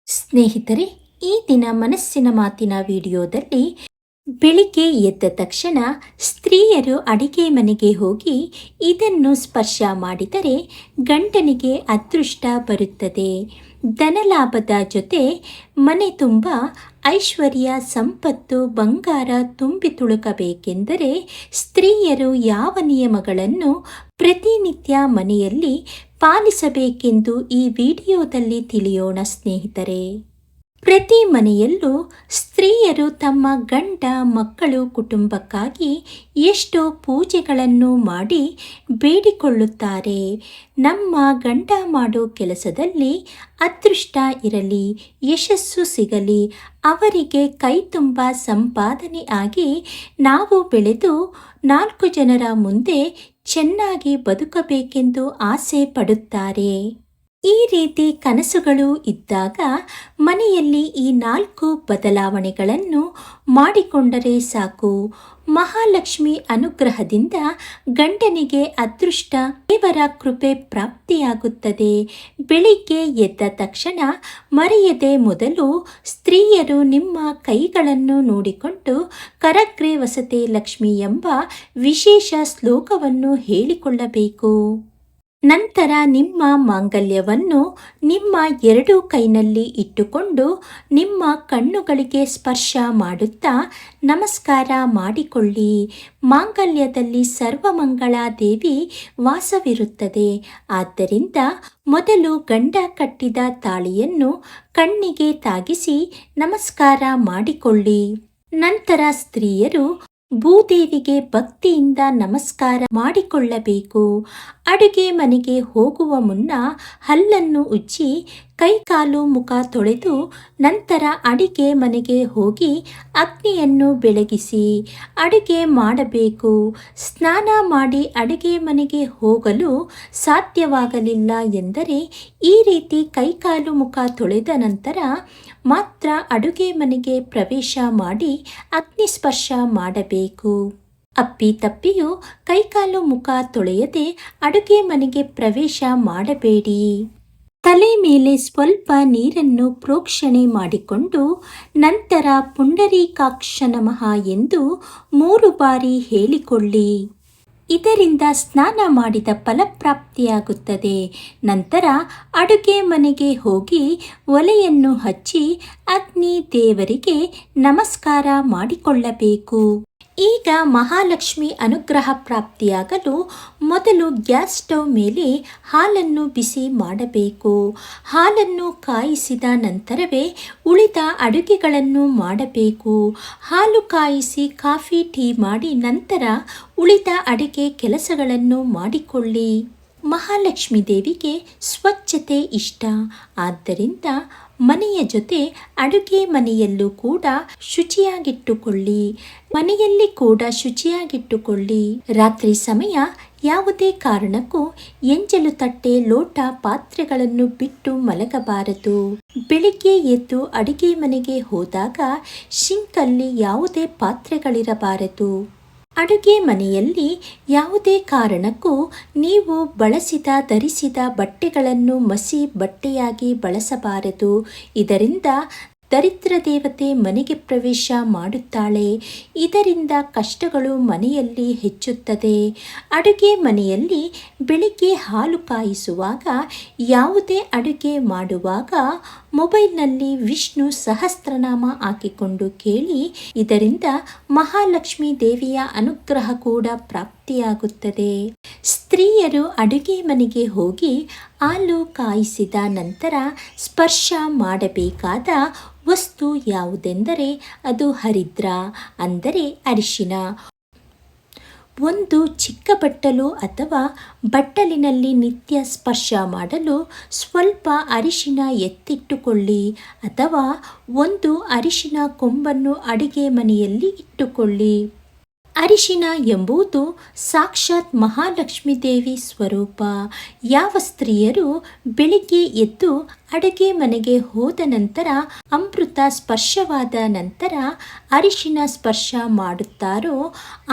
ಸ್ನೇಹಿತರೆ, ಈ ದಿನ ಮನಸ್ಸಿನ ಮಾತಿನ ವಿಡಿಯೋದಲ್ಲಿ ಬೆಳಿಗ್ಗೆ ಎದ್ದ ತಕ್ಷಣ ಸ್ತ್ರೀಯರು ಅಡಿಗೆ ಮನೆಗೆ ಹೋಗಿ ಇದನ್ನು ಸ್ಪರ್ಶ ಮಾಡಿದರೆ ಗಂಡನಿಗೆ ಅದೃಷ್ಟ ಬರುತ್ತದೆ. ಧನಲಾಭದ ಜೊತೆ ಮನೆ ತುಂಬ ಐಶ್ವರ್ಯ, ಸಂಪತ್ತು, ಬಂಗಾರ ತುಂಬಿ ತುಳುಕಬೇಕೆಂದರೆ ಸ್ತ್ರೀಯರು ಯಾವ ನಿಯಮಗಳನ್ನು ಪ್ರತಿನಿತ್ಯ ಮನೆಯಲ್ಲಿ ಪಾಲಿಸಬೇಕೆಂದು ಈ ವಿಡಿಯೋದಲ್ಲಿ ತಿಳಿಯೋಣ ಸ್ನೇಹಿತರೆ. ಪ್ರತಿ ಮನೆಯಲ್ಲೂ ಸ್ತ್ರೀಯರು ತಮ್ಮ ಗಂಡ, ಮಕ್ಕಳು, ಕುಟುಂಬಕ್ಕಾಗಿ ಎಷ್ಟೋ ಪೂಜೆಗಳನ್ನು ಮಾಡಿ ಬೇಡಿಕೊಳ್ಳುತ್ತಾರೆ. ನಮ್ಮ ಗಂಡ ಮಾಡೋ ಕೆಲಸದಲ್ಲಿ ಅದೃಷ್ಟ ಇರಲಿ, ಯಶಸ್ಸು ಸಿಗಲಿ, ಅವರಿಗೆ ಕೈ ತುಂಬ ಸಂಪಾದನೆ ಆಗಿ ನಾವು ಬೆಳೆದು 4 ಜನರ ಮುಂದೆ ಚೆನ್ನಾಗಿ ಬದುಕಬೇಕೆಂದು ಆಸೆ ಪಡುತ್ತಾರೆ. ಈ ರೀತಿ ಕನಸುಗಳು ಇದ್ದಾಗ ಮನೆಯಲ್ಲಿ ಈ 4 ಬದಲಾವಣೆಗಳನ್ನು ಮಾಡಿಕೊಂಡರೆ ಸಾಕು. ಮಹಾಲಕ್ಷ್ಮಿ ಅನುಗ್ರಹದಿಂದ ಗಂಡನಿಗೆ ಅದೃಷ್ಟ, ದೇವರ ಕೃಪೆ ಪ್ರಾಪ್ತಿಯಾಗುತ್ತದೆ. ಬೆಳಿಗ್ಗೆ ಎದ್ದ ತಕ್ಷಣ ಮರೆಯದೆ ಮೊದಲು ಸ್ತ್ರೀಯರು ನಿಮ್ಮ ಕೈಗಳನ್ನು ನೋಡಿಕೊಂಡು ಕರಗ್ರೆ ವಸತೆ ಲಕ್ಷ್ಮಿ ಎಂಬ ವಿಶೇಷ ಶ್ಲೋಕವನ್ನು ಹೇಳಿಕೊಳ್ಳಬೇಕು. ನಂತರ ನಿಮ್ಮ ಮಾಂಗಲ್ಯವನ್ನು ನಿಮ್ಮ 2 ಕೈನಲ್ಲಿ ಇಟ್ಟುಕೊಂಡು ನಿಮ್ಮ ಕಣ್ಣುಗಳಿಗೆ ಸ್ಪರ್ಶ ಮಾಡುತ್ತಾ ನಮಸ್ಕಾರ ಮಾಡಿಕೊಳ್ಳಿ. ಮಾಂಗಲ್ಯದಲ್ಲಿ ಸರ್ವಮಂಗಳ ದೇವಿ ವಾಸವಿರುತ್ತದೆ. ಆದ್ದರಿಂದ ಮೊದಲು ಗಂಡ ಕಟ್ಟಿದ ತಾಳಿಯನ್ನು ಕಣ್ಣಿಗೆ ತಾಗಿಸಿ ನಮಸ್ಕಾರ ಮಾಡಿಕೊಳ್ಳಿ. ನಂತರ ಸ್ತ್ರೀಯರು ಭೂದೇವಿಗೆ ಭಕ್ತಿಯಿಂದ ನಮಸ್ಕಾರ ಮಾಡಿಕೊಳ್ಳಬೇಕು. ಅಡುಗೆ ಮನೆಗೆ ಹೋಗುವ ಮುನ್ನ ಹಲ್ಲನ್ನು ಉಜ್ಜಿ ಕೈಕಾಲು ಮುಖ ತೊಳೆದು ನಂತರ ಅಡಿಗೆ ಮನೆಗೆ ಹೋಗಿ ಅಗ್ನಿಯನ್ನು ಬೆಳಗಿಸಿ ಅಡುಗೆ ಮಾಡಬೇಕು. ಸ್ನಾನ ಮಾಡಿ ಅಡುಗೆ ಮನೆಗೆ ಹೋಗಲು ಸಾಧ್ಯವಾಗಲಿಲ್ಲ ಎಂದರೆ ಈ ರೀತಿ ಕೈಕಾಲು ಮುಖ ತೊಳೆದ ನಂತರ ಮಾತ್ರ ಅಡುಗೆ ಮನೆಗೆ ಪ್ರವೇಶ ಮಾಡಿ ಅಗ್ನಿ ಸ್ಪರ್ಶ ಮಾಡಬೇಕು. ಅಪ್ಪಿತಪ್ಪಿಯೂ ಕೈಕಾಲು ಮುಖ ತೊಳೆಯದೆ ಅಡುಗೆ ಮನೆಗೆ ಪ್ರವೇಶ ಮಾಡಬೇಡಿ. ತಲೆ ಮೇಲೆ ಸ್ವಲ್ಪ ನೀರನ್ನು ಪ್ರೋಕ್ಷಣೆ ಮಾಡಿಕೊಂಡು ನಂತರ ಪುಂಡರೀಕಾಕ್ಷ ನಮಃ ಎಂದು 3 ಬಾರಿ ಹೇಳಿಕೊಳ್ಳಿ. ಇದರಿಂದ ಸ್ನಾನ ಮಾಡಿದ ಫಲಪ್ರಾಪ್ತಿಯಾಗುತ್ತದೆ. ನಂತರ ಅಡುಗೆ ಮನೆಗೆ ಹೋಗಿ ಒಲೆಯನ್ನು ಹಚ್ಚಿ ಅಗ್ನಿ ದೇವರಿಗೆ ನಮಸ್ಕಾರ ಮಾಡಿಕೊಳ್ಳಬೇಕು. ಈಗ ಮಹಾಲಕ್ಷ್ಮಿ ಅನುಗ್ರಹ ಪ್ರಾಪ್ತಿಯಾಗಲು ಮೊದಲು ಗ್ಯಾಸ್ ಸ್ಟವ್ ಮೇಲೆ ಹಾಲನ್ನು ಬಿಸಿ ಮಾಡಬೇಕು. ಹಾಲನ್ನು ಕಾಯಿಸಿದ ನಂತರವೇ ಉಳಿದ ಅಡುಗೆಗಳನ್ನು ಮಾಡಬೇಕು. ಹಾಲು ಕಾಯಿಸಿ ಕಾಫಿ, ಟೀ ಮಾಡಿ ನಂತರ ಉಳಿದ ಅಡುಗೆ ಕೆಲಸಗಳನ್ನು ಮಾಡಿಕೊಳ್ಳಿ. ಮಹಾಲಕ್ಷ್ಮಿ ದೇವಿಗೆ ಸ್ವಚ್ಛತೆ ಇಷ್ಟ. ಆದ್ದರಿಂದ ಮನೆಯ ಜೊತೆ ಅಡುಗೆ ಮನೆಯಲ್ಲೂ ಕೂಡ ಶುಚಿಯಾಗಿಟ್ಟುಕೊಳ್ಳಿ. ಮನೆಯಲ್ಲಿ ಕೂಡ ಶುಚಿಯಾಗಿಟ್ಟುಕೊಳ್ಳಿ. ರಾತ್ರಿ ಸಮಯ ಯಾವುದೇ ಕಾರಣಕ್ಕೂ ಎಂಜಲು ತಟ್ಟೆ, ಲೋಟ, ಪಾತ್ರೆಗಳನ್ನು ಬಿಟ್ಟು ಮಲಗಬಾರದು. ಬೆಳಿಗ್ಗೆ ಎದ್ದು ಅಡುಗೆ ಮನೆಗೆ ಹೋದಾಗ ಸಿಂಕಲ್ಲಿ ಯಾವುದೇ ಪಾತ್ರೆಗಳಿರಬಾರದು. ಅಡುಗೆ ಮನೆಯಲ್ಲಿ ಯಾವುದೇ ಕಾರಣಕ್ಕೂ ನೀವು ಬಳಸಿದ, ಧರಿಸಿದ ಬಟ್ಟೆಗಳನ್ನು ಮಸಿ ಬಟ್ಟೆಯಾಗಿ ಬಳಸಬಾರದು. ಇದರಿಂದ ದರಿದ್ರ ದೇವತೆ ಮನೆಗೆ ಪ್ರವೇಶ ಮಾಡುತ್ತಾಳೆ. ಇದರಿಂದ ಕಷ್ಟಗಳು ಮನೆಯಲ್ಲಿ ಹೆಚ್ಚುತ್ತದೆ. ಅಡುಗೆ ಮನೆಯಲ್ಲಿ ಬೆಳಿಗ್ಗೆ ಹಾಲು ಕಾಯಿಸುವಾಗ, ಯಾವುದೇ ಅಡುಗೆ ಮಾಡುವಾಗ ಮೊಬೈಲ್ನಲ್ಲಿ ವಿಷ್ಣು ಸಹಸ್ರನಾಮ ಹಾಕಿಕೊಂಡು ಕೇಳಿ. ಇದರಿಂದ ಮಹಾಲಕ್ಷ್ಮಿ ದೇವಿಯ ಅನುಗ್ರಹ ಕೂಡ ಪ್ರಾಪ್ತಿಯಾಗುತ್ತದೆ. ಸ್ತ್ರೀಯರು ಅಡುಗೆ ಮನೆಗೆ ಹೋಗಿ ಹಾಲು ಕಾಯಿಸಿದ ನಂತರ ಸ್ಪರ್ಶ ಮಾಡಬೇಕಾದ ವಸ್ತು ಯಾವುದೆಂದರೆ ಅದು ಹರಿದ್ರ ಅಂದರೆ ಅರಿಶಿನ. ಒಂದು ಚಿಕ್ಕ ಬಟ್ಟಲು ಅಥವಾ ಬಟ್ಟಲಿನಲ್ಲಿ ನಿತ್ಯ ಸ್ಪರ್ಶ ಮಾಡಲು ಸ್ವಲ್ಪ ಅರಿಶಿನ ಎತ್ತಿಟ್ಟುಕೊಳ್ಳಿ ಅಥವಾ ಒಂದು ಅರಿಶಿನ ಕೊಂಬನ್ನು ಅಡುಗೆ ಮನೆಯಲ್ಲಿ ಇಟ್ಟುಕೊಳ್ಳಿ. ಅರಿಶಿನ ಎಂಬುದು ಸಾಕ್ಷಾತ್ ಮಹಾಲಕ್ಷ್ಮಿ ದೇವಿ ಸ್ವರೂಪ. ಯಾವ ಸ್ತ್ರೀಯರು ಬೆಳಿಗ್ಗೆ ಎದ್ದು ಅಡುಗೆ ಮನೆಗೆ ಹೋದ ನಂತರ ಅಮೃತ ಸ್ಪರ್ಶವಾದ ನಂತರ ಅರಿಶಿನ ಸ್ಪರ್ಶ ಮಾಡುತ್ತಾರೋ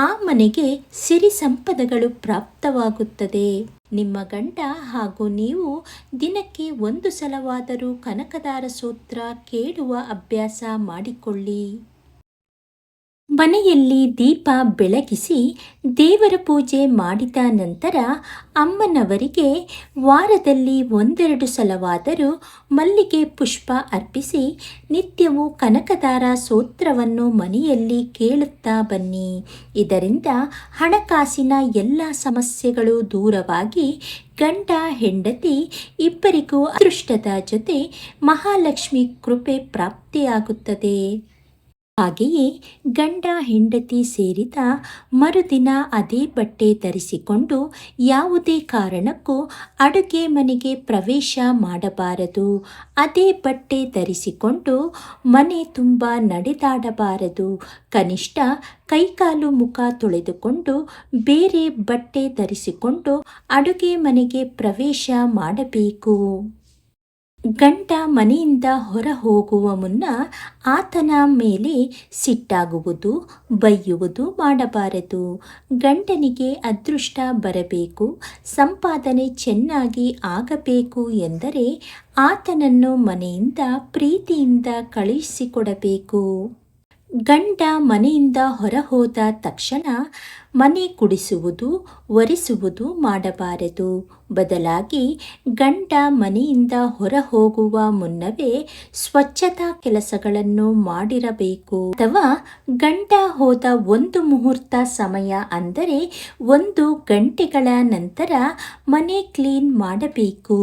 ಆ ಮನೆಗೆ ಸಿರಿ ಸಂಪದಗಳು ಪ್ರಾಪ್ತವಾಗುತ್ತದೆ. ನಿಮ್ಮ ಗಂಡ ಹಾಗೂ ನೀವು ದಿನಕ್ಕೆ 1 ಸಲವಾದರೂ ಕನಕದಾರ ಸ್ತೋತ್ರ ಕೇಳುವ ಅಭ್ಯಾಸ ಮಾಡಿಕೊಳ್ಳಿ. ಮನೆಯಲ್ಲಿ ದೀಪ ಬೆಳಗಿಸಿ ದೇವರ ಪೂಜೆ ಮಾಡಿದ ನಂತರ ಅಮ್ಮನವರಿಗೆ ವಾರದಲ್ಲಿ 1-2 ಸಲವಾದರೂ ಮಲ್ಲಿಗೆ ಪುಷ್ಪ ಅರ್ಪಿಸಿ ನಿತ್ಯವೂ ಕನಕದಾರ ಸ್ತೋತ್ರವನ್ನು ಮನೆಯಲ್ಲಿ ಕೇಳುತ್ತಾ ಬನ್ನಿ. ಇದರಿಂದ ಹಣಕಾಸಿನ ಎಲ್ಲ ಸಮಸ್ಯೆಗಳು ದೂರವಾಗಿ ಗಂಡ ಹೆಂಡತಿ ಇಬ್ಬರಿಗೂ ಅದೃಷ್ಟದ ಜೊತೆ ಮಹಾಲಕ್ಷ್ಮಿ ಕೃಪೆ ಪ್ರಾಪ್ತಿಯಾಗುತ್ತದೆ. ಹಾಗೆಯೇ ಗಂಡ ಹೆಂಡತಿ ಸೇರಿದ ಮರುದಿನ ಅದೇ ಬಟ್ಟೆ ಧರಿಸಿಕೊಂಡು ಯಾವುದೇ ಕಾರಣಕ್ಕೂ ಅಡುಗೆ ಮನೆಗೆ ಪ್ರವೇಶ ಮಾಡಬಾರದು. ಅದೇ ಬಟ್ಟೆ ಧರಿಸಿಕೊಂಡು ಮನೆ ತುಂಬ ನಡೆದಾಡಬಾರದು. ಕನಿಷ್ಠ ಕೈಕಾಲು ಮುಖ ತೊಳೆದುಕೊಂಡು ಬೇರೆ ಬಟ್ಟೆ ಧರಿಸಿಕೊಂಡು ಅಡುಗೆ ಮನೆಗೆ ಪ್ರವೇಶ ಮಾಡಬೇಕು. ಗಂಡ ಮನೆಯಿಂದ ಹೊರ ಹೋಗುವ ಮುನ್ನ ಆತನ ಮೇಲೆ ಸಿಟ್ಟಾಗುವುದು, ಬೈಯುವುದು ಮಾಡಬಾರದು. ಗಂಡನಿಗೆ ಅದೃಷ್ಟ ಬರಬೇಕು, ಸಂಪಾದನೆ ಚೆನ್ನಾಗಿ ಆಗಬೇಕು ಎಂದರೆ ಆತನನ್ನು ಮನೆಯಿಂದ ಪ್ರೀತಿಯಿಂದ ಕಳುಹಿಸಿಕೊಡಬೇಕು. ಗಂಡ ಮನೆಯಿಂದ ಹೊರ ಹೋದ ತಕ್ಷಣ ಮನೆ ಗುಡಿಸುವುದು, ಒರೆಸುವುದು ಮಾಡಬಾರದು. ಬದಲಾಗಿ ಗಂಡ ಮನೆಯಿಂದ ಹೊರ ಹೋಗುವ ಮುನ್ನವೇ ಸ್ವಚ್ಛತಾ ಕೆಲಸಗಳನ್ನು ಮಾಡಿರಬೇಕು. ಅಥವಾ ಗಂಡ ಹೋದ 1 ಮುಹೂರ್ತ ಸಮಯ ಅಂದರೆ 1 ಗಂಟೆಗಳ ನಂತರ ಮನೆ ಕ್ಲೀನ್ ಮಾಡಬೇಕು.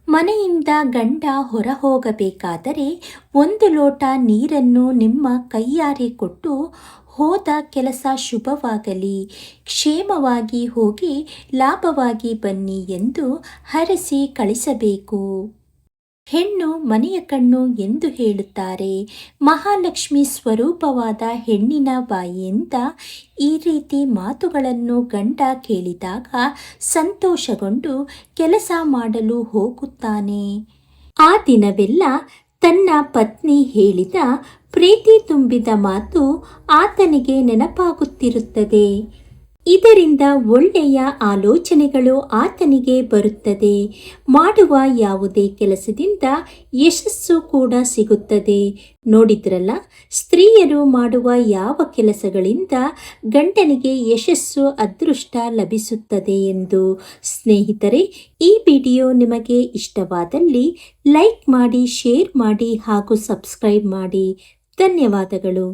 ಮನೆಯಿಂದ ಗಂಡ ಹೊರ ಹೋಗಬೇಕಾದರೆ 1 ಲೋಟ ನೀರನ್ನು ನಿಮ್ಮ ಕೈಯಾರೆ ಕೊಟ್ಟು ಹೋದ ಕೆಲಸ ಶುಭವಾಗಲಿ, ಕ್ಷೇಮವಾಗಿ ಹೋಗಿ ಲಾಭವಾಗಿ ಬನ್ನಿ ಎಂದು ಹರಸಿ ಕಳಿಸಬೇಕು. ಹೆಣ್ಣು ಮನೆಯ ಕಣ್ಣು ಎಂದು ಹೇಳುತ್ತಾರೆ. ಮಹಾಲಕ್ಷ್ಮಿ ಸ್ವರೂಪವಾದ ಹೆಣ್ಣಿನ ಬಾಯಿಯಿಂದ ಈ ರೀತಿ ಮಾತುಗಳನ್ನು ಗಂಡ ಕೇಳಿದಾಗ ಸಂತೋಷಗೊಂಡು ಕೆಲಸ ಮಾಡಲು ಹೋಗುತ್ತಾನೆ. ಆ ದಿನವೆಲ್ಲ ತನ್ನ ಪತ್ನಿ ಹೇಳಿದ ಪ್ರೀತಿ ತುಂಬಿದ ಮಾತು ಆತನಿಗೆ ನೆನಪಾಗುತ್ತಿರುತ್ತದೆ. ಇದರಿಂದ ಒಳ್ಳೆಯ ಆಲೋಚನೆಗಳು ಆತನಿಗೆ ಬರುತ್ತದೆ. ಮಾಡುವ ಯಾವುದೇ ಕೆಲಸದಿಂದ ಯಶಸ್ಸು ಕೂಡ ಸಿಗುತ್ತದೆ. ನೋಡಿದ್ರಲ್ಲ, ಸ್ತ್ರೀಯರು ಮಾಡುವ ಯಾವ ಕೆಲಸಗಳಿಂದ ಗಂಡನಿಗೆ ಯಶಸ್ಸು, ಅದೃಷ್ಟ ಲಭಿಸುತ್ತದೆ ಎಂದು. ಸ್ನೇಹಿತರೆ, ಈ ವಿಡಿಯೋ ನಿಮಗೆ ಇಷ್ಟವಾದಲ್ಲಿ ಲೈಕ್ ಮಾಡಿ, ಶೇರ್ ಮಾಡಿ ಹಾಗೂ ಸಬ್ಸ್ಕ್ರೈಬ್ ಮಾಡಿ. ಧನ್ಯವಾದಗಳು.